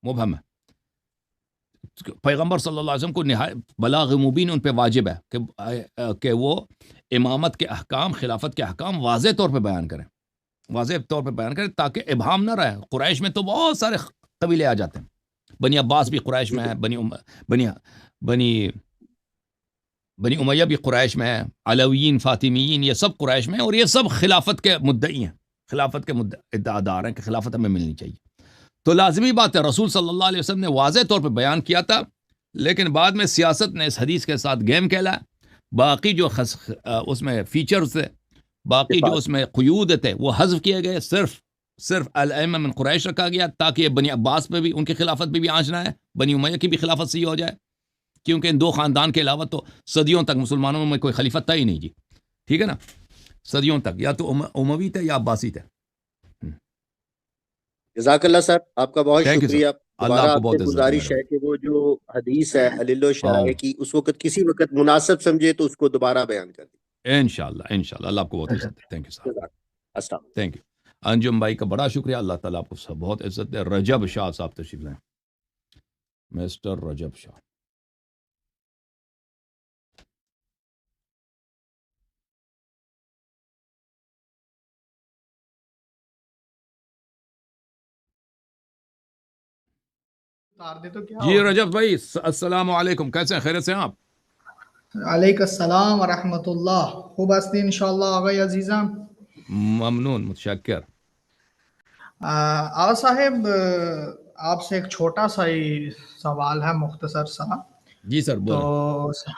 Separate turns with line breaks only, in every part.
مبہم ہے. پیغمبر صلی اللہ علیہ وسلم کو نہایت بلاغ مبین ان پہ واجب ہے کہ وہ امامت کے احکام، خلافت کے احکام واضح طور پہ بیان کریں، واضح طور پہ بیان کریں تاکہ ابہام نہ رہے. قریش میں تو بہت سارے قبیلے آ جاتے ہیں. بنی عباس بھی قریش میں ہے، بنی امیہ بھی قریش میں ہے، علویین، فاطمیین، یہ سب قریش میں ہیں، اور یہ سب خلافت کے مدعی ہیں، خلافت کے ادعا دار ہیں کہ خلافت ہمیں ملنی چاہیے. تو لازمی بات ہے رسول صلی اللہ علیہ وسلم نے واضح طور پہ بیان کیا تھا، لیکن بعد میں سیاست نے اس حدیث کے ساتھ گیم کھیلا. باقی جو اس میں فیچرز تھے، باقی جو اس میں قیود تھے، وہ حذف کیے گئے. صرف الائمہ من قریش رکھا گیا تاکہ بنی عباس پہ بھی، ان کی خلافت پہ بھی آنچ نہ ہے، بنی امیہ کی بھی خلافت صحیح ہو جائے، کیونکہ ان دو خاندان کے علاوہ تو صدیوں تک مسلمانوں میں کوئی خلیفہ تھا ہی نہیں جی. ٹھیک ہے نا، صدیوں تک یا تو اموی تھے یا عباسی تھے.
جزاک اللہ سر، آپ کا بہت
تھینک یو سر.
شکریہ.
اللہ
دوبارہ
آپ کو
آپ سے
بہت عزت دے
گزارش
میرے
ہے کہ وہ جو حدیث ہے علیل و شرح
بھائی.
کی، اس وقت کسی وقت مناسب سمجھے تو اس کو دوبارہ بیان کر دیں.
انشاءاللہ اللہ آپ کو بہت عزت دے. تھینک یو صاحب.
جزاک اللہ. السلام علیکم.
Thank you. انجم بھائی کا بڑا شکریہ. اللہ تعالیٰ آپ کو بہت عزت دے. رجب شاہ صاحب تشریف لائیں. مسٹر رجب شاہ. جی رجب بھائی السلام علیکم، کیسے ہیں؟ خیریت سے ہیں آپ؟
علیکم السلام ورحمۃ اللہ. خوب ہستی انشاءاللہ آقای عزیزم.
ممنون، متشکر.
آقا صاحب، آپ سے ایک چھوٹا سا ہی سوال ہے، مختصر سا.
جی سر
تو
بولیں.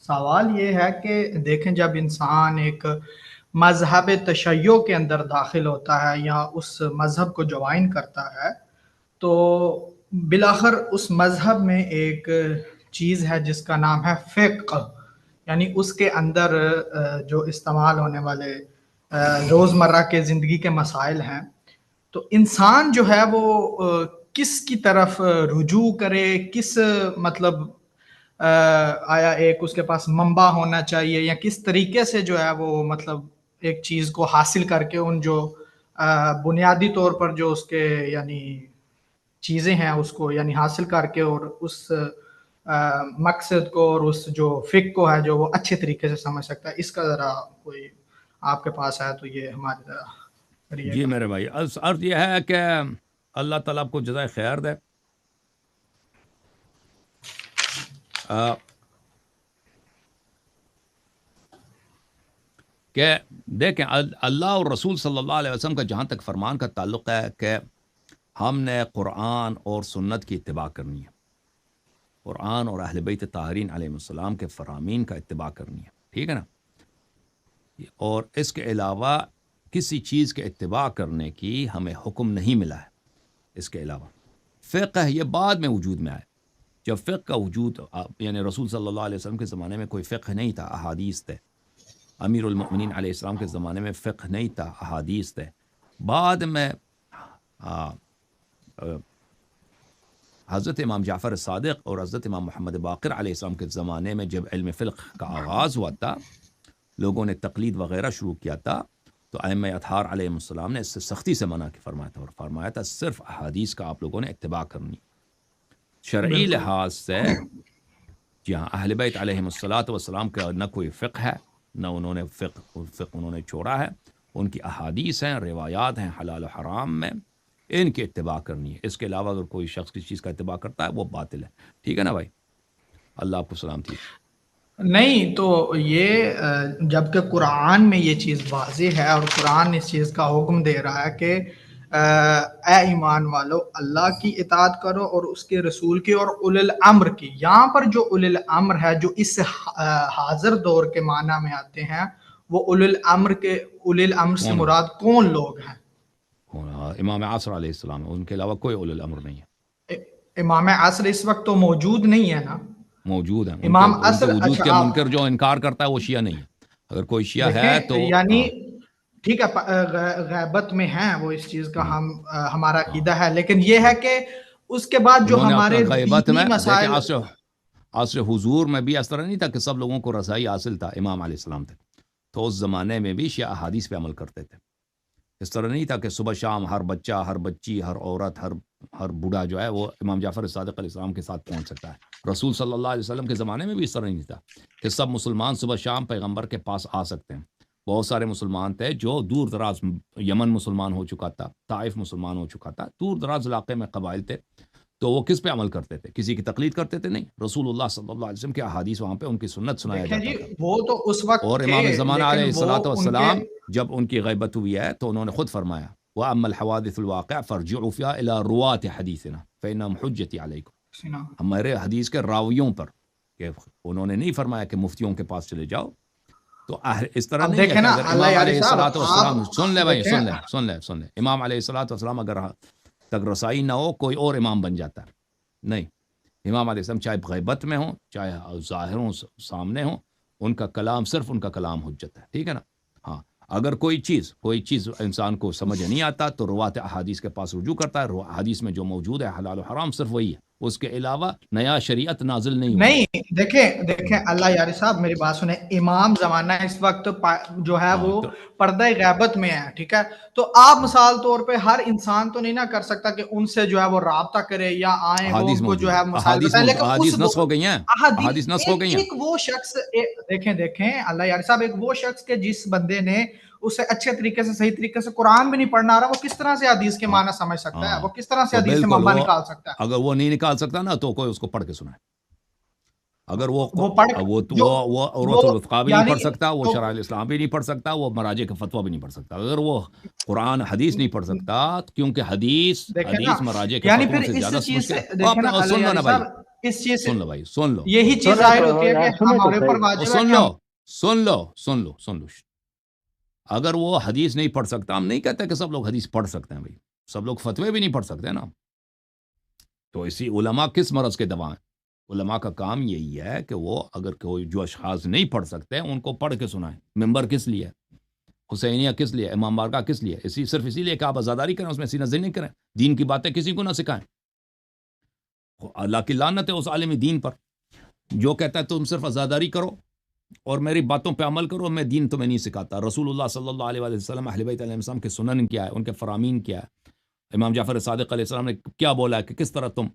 سوال یہ ہے کہ دیکھیں، جب انسان ایک مذہب تشیع کے اندر داخل ہوتا ہے یا اس مذہب کو جوائن کرتا ہے، تو بالآخر اس مذہب میں ایک چیز ہے جس کا نام ہے فقہ، یعنی اس کے اندر جو استعمال ہونے والے روزمرہ کے زندگی کے مسائل ہیں. تو انسان جو ہے وہ کس کی طرف رجوع کرے، کس مطلب آیا ایک اس کے پاس منبع ہونا چاہیے، یا کس طریقے سے جو ہے وہ مطلب ایک چیز کو حاصل کر کے ان جو بنیادی طور پر جو اس کے یعنی چیزیں ہیں اس کو یعنی حاصل کر کے اور اس مقصد کو اور اس جو فقہ کو ہے جو وہ اچھے طریقے سے سمجھ سکتا ہے. اس کا ذرا کوئی آپ کے پاس ہے تو یہ ہماری طرح کریے
جی
گا.
میرے بھائی، عرض یہ ہے کہ اللہ تعالیٰ آپ کو جزائے خیر دے. کہ دیکھیں اللہ اور رسول صلی اللہ علیہ وسلم کا جہاں تک فرمان کا تعلق ہے کہ ہم نے قرآن اور سنت کی اتباع کرنی ہے، قرآن اور اہل بیت طاہرین علیہ السلام کے فرامین کا اتباع کرنی ہے. ٹھیک ہے نا، اور اس کے علاوہ کسی چیز کے اتباع کرنے کی ہمیں حکم نہیں ملا ہے. اس کے علاوہ فقہ یہ بعد میں وجود میں آئے. جب فقہ کا وجود یعنی رسول صلی اللہ علیہ وسلم کے زمانے میں کوئی فقہ نہیں تھا، احادیث تھے. امیر المؤمنین علیہ السلام کے زمانے میں فقہ نہیں تھا، احادیث تھے. بعد میں حضرت امام جعفر صادق اور حضرت امام محمد باقر علیہ السلام کے زمانے میں جب علم فقہ کا آغاز ہوا تھا، لوگوں نے تقلید وغیرہ شروع کیا تھا، تو ائمہ اطہار علیہ السلام نے اس سے سختی سے منع فرمایا تھا، اور فرمایا تھا صرف احادیث کا آپ لوگوں نے اتباع کرنی. شرعی لحاظ سے جی ہاں، اہل بیت علیہم السلام کا نہ کوئی فقہ ہے، نہ انہوں نے فقہ انہوں نے چھوڑا ہے. ان کی احادیث ہیں، روایات ہیں حلال و حرام میں، ان کی اتباع کرنی ہے. اس کے علاوہ اگر کوئی شخص کسی چیز کا اتباع کرتا ہے وہ باطل ہے. ٹھیک ہے نا بھائی؟ اللہ آپ کو سلامتی.
نہیں تو یہ جبکہ قرآن میں یہ چیز واضح ہے اور قرآن اس چیز کا حکم دے رہا ہے کہ اے ایمان والو اللہ کی اطاعت کرو اور اس کے رسول کی اور اول الامر کی. یہاں پر جو اول الامر ہے جو اس حاضر دور کے معنی میں آتے ہیں، وہ اول الامر سے مراد کون لوگ ہیں؟
امام عصر علیہ السلام، ان کے علاوہ کوئی اول الامر نہیں ہے.
امام عصر اس وقت تو موجود نہیں ہے نا؟
موجود ہیں.
امام
ان کے
عصر
وجود کے منکر جو انکار کرتا ہے وہ شیعہ نہیں ہے. اگر کوئی شیعہ ہے تو
یعنی ٹھیک ہے غیبت میں ہیں وہ، اس چیز کا ہمارا عقیدہ ہے، لیکن یہ ہے کہ اس کے بعد جو ہمارے دینی مسائل
عصر حضور میں بھی اس طرح نہیں تھا کہ سب لوگوں کو رسائی حاصل تھا امام علیہ السلام تک. تو اس زمانے میں بھی شیعہ احادیث پہ عمل کرتے تھے. اس طرح نہیں تھا کہ صبح شام ہر بچہ، ہر بچی، ہر عورت، ہر ہر بوڑھا جو ہے وہ امام جعفر صادق علیہ السلام کے ساتھ پہنچ سکتا ہے۔ رسول صلی اللہ علیہ وسلم کے زمانے میں بھی اس طرح نہیں تھا کہ سب مسلمان صبح شام پیغمبر کے پاس آ سکتے ہیں۔ بہت سارے مسلمان تھے جو دور دراز، یمن مسلمان ہو چکا تھا، طائف مسلمان ہو چکا تھا، دور دراز علاقے میں قبائل تھے، تو وہ کس پہ عمل کرتے تھے؟ کسی کی تقلید کرتے تھے؟ نہیں، رسول اللہ صلی اللہ علیہ وسلم کے احادیث وہاں پہ ان کی سنت سنایا
دیکھیں
جاتا
جی
تھا۔
وہ تو اس وقت
اور
تھے،
امام زمانہ علیہ
لیکن وہ
الصلاۃ
ان
والسلام
کے
جب ان کی غیبت ہوئی ہے تو انہوں نے خود فرمایا وَأَمَّا الْحَوَادِثُ الْوَاقِعَةُ فَارْجِعُوا فِيهَا إِلَىٰ رُوَاةِ حَدِيثِنَا فَإِنَّهُمْ حُجَّتِي عَلَيْكُمْ، ہمارے حدیث کے راویوں پر، کہ انہوں نے نہیں فرمایا کہ مفتیوں کے پاس چلے جاؤ۔ تو اس طرح
اب
نہیں ہے
دیکھیں
کہ
نا
اگر
اللہ
امام
یاری
علیہ
صاحب،
الصلاۃ والسلام،
آپ
سن لے بھائی،
دیکھیں
سن لے امام علیہ الصلاۃ والسلام اگر تک رسائی نہ ہو کوئی اور امام بن جاتا ہے، نہیں، امام علیہ السلام چاہے غیبت میں ہوں چاہے ظاہر ہوں سامنے ہوں، ان کا کلام صرف ان کا کلام حجت ہے، ٹھیک ہے نا۔ ہاں، اگر کوئی چیز انسان کو سمجھ نہیں آتا تو روات احادیث کے پاس رجوع کرتا ہے، حدیث میں جو موجود ہے حلال و حرام صرف وہی ہے، اس کے علاوہ نیا شریعت نازل نہیں ہوئی۔
نہیں، دیکھیں اللہ یاری صاحب میری بات سنیں، امام زمانہ اس وقت جو ہے وہ پردہ غیبت میں ہے، ٹھیک ہے، تو آپ مثال طور پہ ہر انسان تو نہیں نہ کر سکتا کہ ان سے جو ہے وہ رابطہ کرے یا آئیں، وہ ان کو جو ہے مسائل بتائیں، لیکن
احادیث نسخ ہو گئی ہیں، احادیث نسخ ہو گئی ہیں۔
ایک وہ شخص، دیکھیں اللہ یاری صاحب، ایک وہ شخص کے جس بندے نے اسے اچھے طریقے سے، صحیح طریقے سے قرآن بھی نہیں پڑھنا آ رہا، وہ کس طرح سے حدیث کے معنی سمجھ سکتا ہے؟ وہ کس طرح سے
تو
حدیث سے
بالکل
معنی نکال سکتا ہے؟
اگر وہ نہیں نکال سکتا نا تو کوئی اس کو پڑھ کے سنائے۔ اگر وہ
پڑھ
عروۃ الوثقیٰ بھی نہیں
یعنی
پڑھ سکتا، وہ شرح الاسلام بھی نہیں پڑھ سکتا، وہ مراجع کا فتویٰ بھی نہیں پڑھ سکتا، اگر وہ قرآن حدیث نہیں پڑھ سکتا، کیونکہ حدیث مراجع کے
یعنی
فتووں
پھر
سے زیادہ
اس چیز
مشکل
سے
ہے۔
دیکھیں نا
سن لو نا بھائی،
اس چیز سے
سن لو بھائی، سن لو،
یہی چیز ظاہر ہوتی ہے کہ ہمارے اوپر واجب ہے کہ
سن لو، اگر وہ حدیث نہیں پڑھ سکتا، ہم نہیں کہتے کہ سب لوگ حدیث پڑھ سکتے ہیں بھائی، سب لوگ فتوے بھی نہیں پڑھ سکتے نا۔ تو اسی علماء کس مرض کے دوا ہیں؟ علماء کا کام یہی ہے کہ وہ اگر کوئی جو اشخاص نہیں پڑھ سکتے ان کو پڑھ کے سنائیں۔ ممبر کس لیے؟ حسینیہ کس لیے؟ امام بارگاہ کس لیے؟ صرف اسی لیے کہ آپ عزاداری کریں، اس میں سینہ زنی نہیں کریں، دین کی باتیں کسی کو نہ سکھائیں۔ اللہ کی لعنت ہے اس عالم دین پر جو کہتا ہے تم صرف عزاداری کرو اور میری باتوں پہ عمل کرو، میں دین تمہیں نہیں سکھاتا۔ رسول اللہ صلی اللہ علیہ وسلم، اہل بیت علیہ السلام کے سنن کیا ہے، ان کے فرامین کیا ہے، امام جعفر صادق علیہ السلام نے کیا بولا ہے کہ کس طرح تم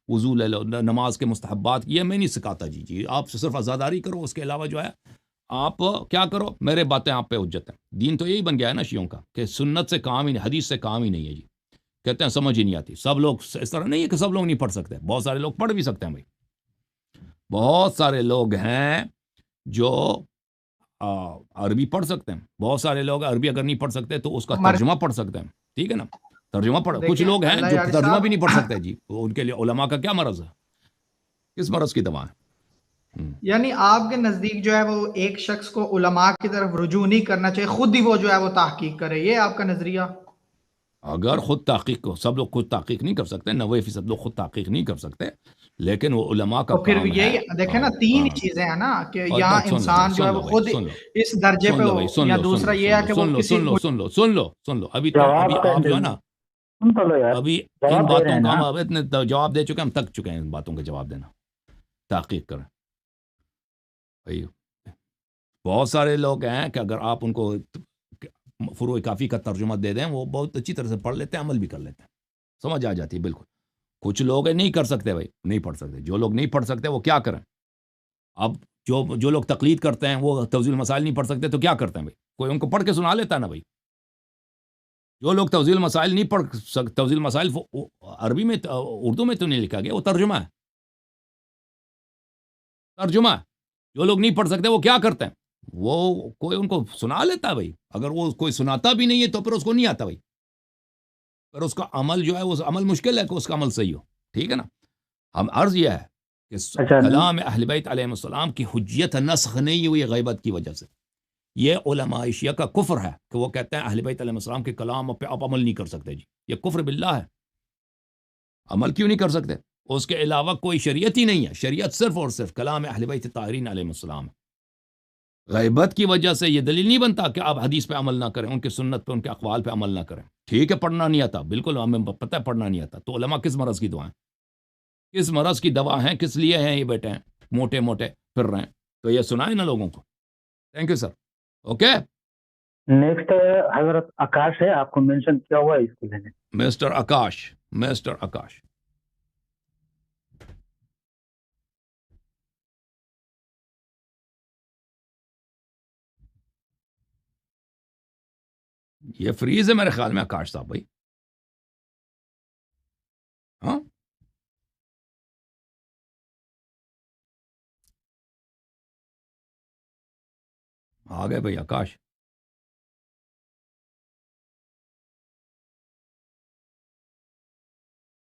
وضو لے لو، نماز کے مستحبات، یہ میں نہیں سکھاتا جی آپ صرف عزاداری کرو، اس کے علاوہ جو ہے آپ کیا کرو، میرے باتیں آپ پہ حجت ہیں۔ دین تو یہی بن گیا ہے نا شیعوں کا کہ سنت سے کام ہی نہیں، حدیث سے کام ہی نہیں ہے جی، کہتے ہیں سمجھ ہی نہیں آتی۔ سب لوگ اس طرح نہیں ہے کہ سب لوگ نہیں پڑھ سکتے، بہت سارے لوگ پڑھ بھی سکتے ہیں بھائی، بہت سارے لوگ ہیں جو عربی پڑھ سکتے ہیں، بہت سارے لوگ عربی اگر نہیں پڑھ سکتے تو اس کا ترجمہ پڑھ سکتے ہیں، ٹھیک ہے نا، ترجمہ پڑھ۔ کچھ لوگ ہیں جو ترجمہ بھی نہیں پڑھ سکتے جی، ان کے لیے علماء کا کیا مرض ہے؟ کس مرض کی دوا ہے؟
یعنی آپ کے نزدیک جو ہے وہ ایک شخص کو علماء کی طرف رجوع نہیں کرنا چاہیے، خود ہی وہ جو ہے وہ تحقیق کرے، یہ آپ کا نظریہ؟
اگر خود تحقیق کو، سب لوگ خود تحقیق نہیں کر سکتے، 90% لوگ خود تحقیق نہیں کر سکتے، لیکن وہ علماء کا
تو پھر
کام ہے۔
یہی دیکھیں نا، تین چیزیں ہیں نا کہ یہاں انسان جو ہے وہ خود اس درجے پہ ہو، یا دوسرا یہ ہے کہ وہ کسی
سن لو ابھی آپ جو ہے نا، ابھی ان باتوں کا ہم اتنے جواب دے چکے ہیں، ہم تک چکے ہیں ان باتوں کا جواب دینا۔ تحقیق کریں بھائی، بہت سارے لوگ ہیں کہ اگر آپ ان کو فروع کافی کا ترجمہ دے دیں، وہ بہت اچھی طرح سے پڑھ لیتے ہیں، عمل بھی کر لیتے ہیں، سمجھ آ جاتی ہے بالکل۔ کچھ لوگ نہیں کر سکتے بھائی، نہیں پڑھ سکتے، جو لوگ نہیں پڑھ سکتے وہ کیا کریں؟ اب جو لوگ تقلید کرتے ہیں وہ توضیح المسائل نہیں پڑھ سکتے تو کیا کرتے ہیں بھائی؟ کوئی ان کو پڑھ کے سنا لیتا ہے نا بھائی۔ جو لوگ توضیح المسائل نہیں پڑھ سکتے، توضیح المسائل عربی میں، اردو میں تو نہیں لکھا گیا، وہ ترجمہ ہے، ترجمہ ہے۔ جو لوگ نہیں پڑھ سکتے وہ کیا کرتے ہیں؟ وہ کوئی ان کو سنا لیتا ہے بھائی، اگر وہ کوئی سناتا بھی نہیں ہے تو پھر اس کو نہیں آتا بھائی، پھر اس کا عمل جو ہے وہ عمل مشکل ہے کہ اس کا عمل صحیح ہو، ٹھیک ہے نا۔ ہم عرض یہ ہے کہ کلام اہل بیت علیہ السلام کی حجیت نسخ نہیں ہوئی غیبت کی وجہ سے۔ یہ علماء شیعہ کا کفر ہے کہ وہ کہتے ہیں اہل بیت علیہ السلام کے کلام پہ آپ عمل نہیں کر سکتے جی، یہ کفر باللہ ہے۔ عمل کیوں نہیں کر سکتے؟ اس کے علاوہ کوئی شریعت ہی نہیں ہے، شریعت صرف اور صرف کلام اہل بیت طاہرین علیہ السلام ہے۔ غیبت کی وجہ سے یہ دلیل نہیں بنتا کہ آپ حدیث پہ عمل نہ کریں، ان کے سنت پہ، ان کے اقوال پہ عمل نہ کریں۔ ٹھیک ہے پڑھنا نہیں آتا، بالکل ہمیں پتہ ہے پڑھنا نہیں آتا، تو علماء کس مرض کی دعائیں، کس مرض کی دوا ہیں، کس لیے ہیں یہ بیٹھے ہیں موٹے موٹے پھر رہے ہیں؟ تو یہ سنائیں نا لوگوں کو۔ Thank you sir. Okay,
next حضرت آکاش ہے، آپ کو مینشن کیا ہوا ہے اس کو لینے۔
Mister Akash, mister Akash. یہ فریز ہے میرے خیال میں آکاش صاحب بھائی. ہاں آ گئے بھائی آکاش.